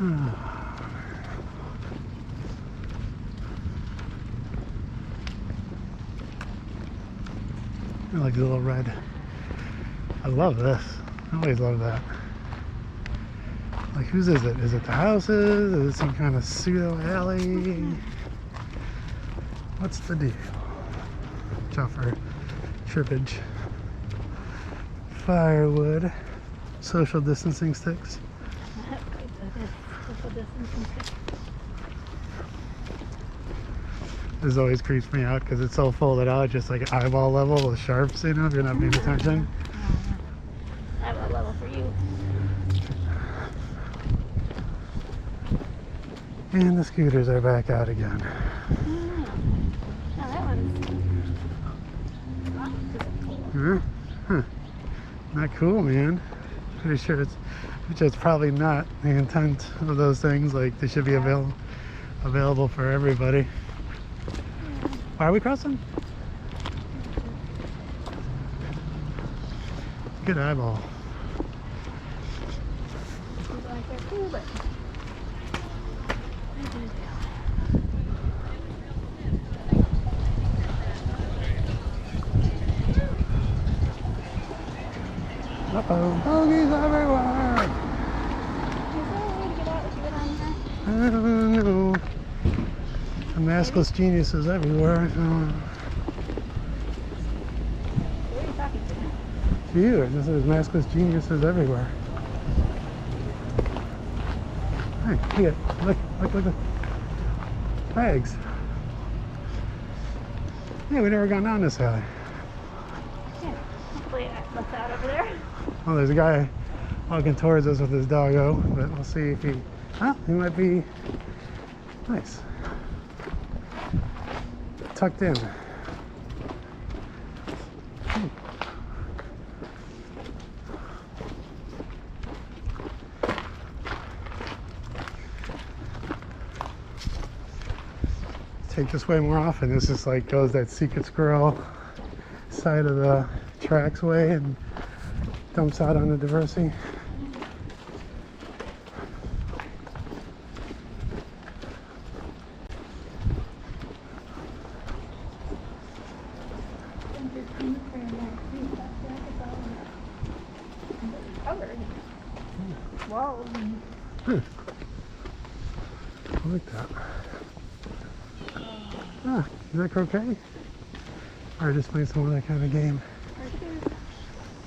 I like the little red. I love this. I always love that. Like, whose is it? Is it the houses? Is it some kind of pseudo alley? What's the deal? Watch out for trippage. Firewood. Social distancing sticks. Social distancing sticks. This always creeps me out because it's so folded out, just like eyeball level with sharps, you know, if you're not paying attention. Eyeball level for you. And the scooters are back out again. Now that one's Huh? Huh. Not cool, man. Pretty sure it's probably not the intent of those things. Like, they should be available for everybody. Why are we crossing? Good eyeball. like there too, but uh-oh, bogeys everywhere! is there a way to get out if you get on here? I don't know. The maskless geniuses everywhere. Who are you talking to? To you, this is maskless geniuses everywhere. Hey, look. Bags. Yeah, we never gone down this alley. Yeah, hopefully that looks out over there. Well, there's a guy walking towards us with his doggo, but we'll see if he might be nice. Tucked in. Take this way more often. This is like goes that secret squirrel side of the tracks way and dumps out on the Diversity. Whoa. I like that. Ah, is that croquet? Or just playing some other kind of game?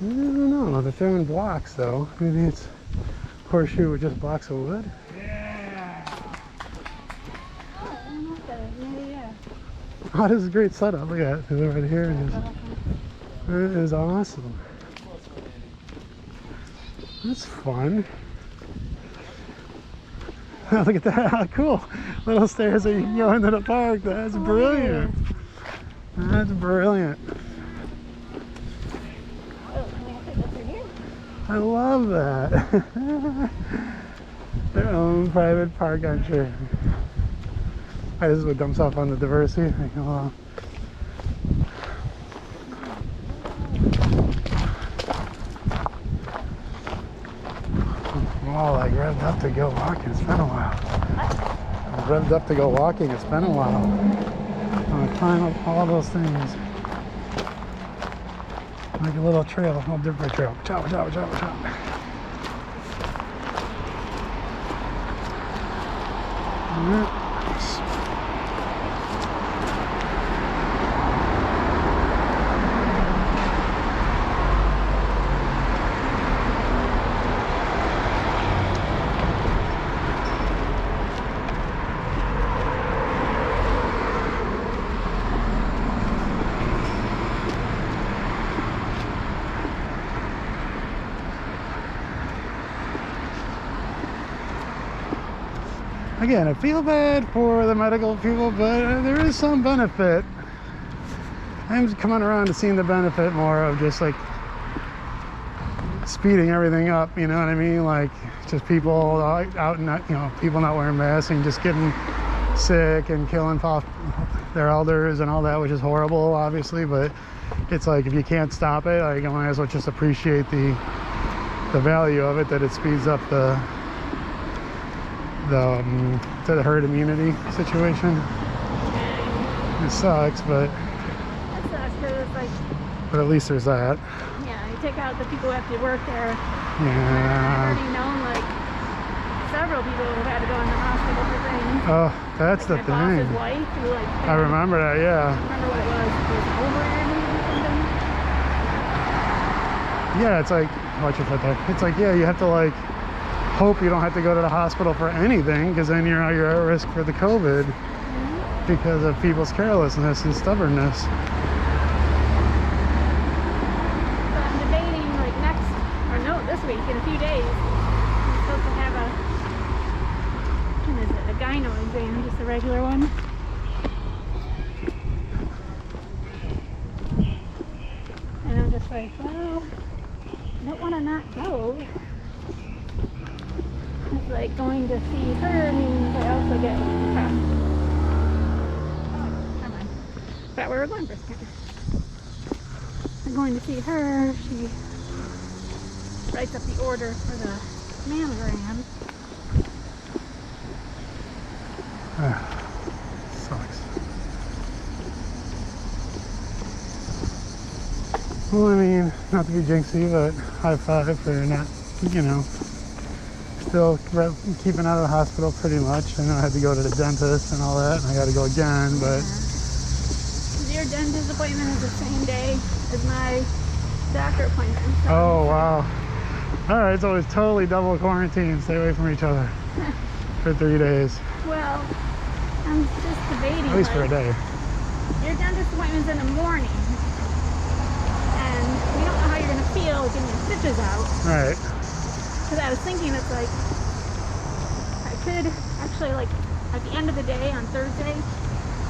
I don't know. They're throwing blocks though. Maybe it's horseshoe with just blocks of wood. Oh, this is a great setup. Look at it. It's right here. It is awesome. That's fun. Look at that. How cool. Little stairs that you can go into the park. That's brilliant. That's brilliant. I love that. Their own private park entry. Hey, this is what dumps off on the Diversity. I'm all like revved up to go walking. It's been a while. I'm revved up to go walking. It's been a while. I'm gonna climb up all those things. Like a little trail, a little different trail. Chop. Again, I feel bad for the medical people, but there is some benefit. I'm coming around to seeing the benefit more of just like speeding everything up, you know what I mean? Like just people out and not, people not wearing masks and just getting sick and killing off their elders and all that, which is horrible, obviously. But it's like if you can't stop it, like I might as well just appreciate the value of it, that it speeds up the herd immunity situation. It sucks, but That sucks because it's like, at least there's that. yeah, you take out the people who have to work there. I've Yeah. already known like several people who had to go in the hospital for things. Oh, that's Like the my boss's thing. wife who like, I remember that, yeah. I don't remember what it was. It was overeating or something. Yeah, it's like, watch your foot there. It's like, yeah, you have to like hope you don't have to go to the hospital for anything, because then you're at risk for the COVID because of people's carelessness and stubbornness. So I'm debating like next, or no, this week in a few days, I'm supposed to have a gyno exam, just a regular one. And I'm just like, well, I don't want to not go. It's like going to see her means I also get crap. Oh, never mind. Forgot where we're going for a second. I'm going to see her. She writes up the order for the mammogram. Sucks. Well, I mean, not to be jinxy, but high five for not, you know, still keeping out of the hospital pretty much. I know I had to go to the dentist and all that, and I got to go again, but... Your dentist appointment is the same day as my doctor appointment. So Oh, wow. All right, so it's totally double quarantine. Stay away from each other for 3 days. well, I'm just debating. At least for a like, day. Your dentist appointment's in the morning, and we don't know how you're gonna feel getting your stitches out. All right. Because I was thinking it's like I could actually like at the end of the day on Thursday,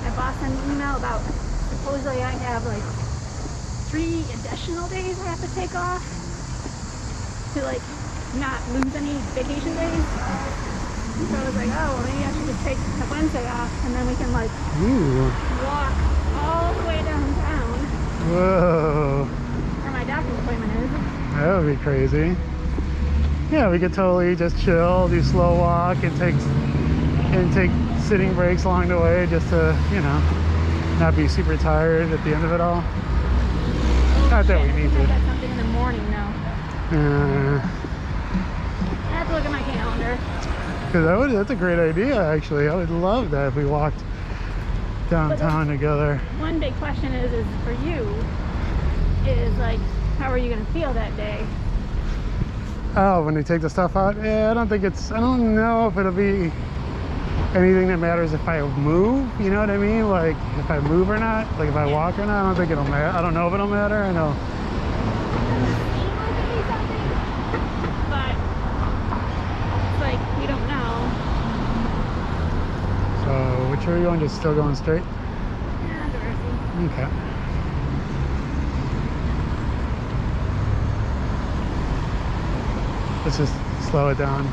my boss sent an email about supposedly I have like 3 additional days I have to take off to like not lose any vacation days. So I was like, oh, well, maybe I should just take a Wednesday off, and then we can like Ooh. walk all the way downtown Whoa. where my doctor's appointment is. That would be crazy. Yeah, we could totally just chill, do slow walk, and take sitting breaks along the way, just to, you know, not be super tired at the end of it all. Not that we need I to. got something in the morning now. I have to look at my calendar. Because that's a great idea, actually. I would love that if we walked downtown together. One big question is for you, is like, how are you going to feel that day? Oh, when they take the stuff out? Yeah, I don't know if it'll be anything that matters if I move, you know what I mean? Like, if I move or not, like if I walk or not, I don't think it'll matter. I don't know if it'll matter, I know. But it's like, we don't know. So, which are you going? Just still going straight? Yeah, Dorothy. Okay. Let's just slow it down.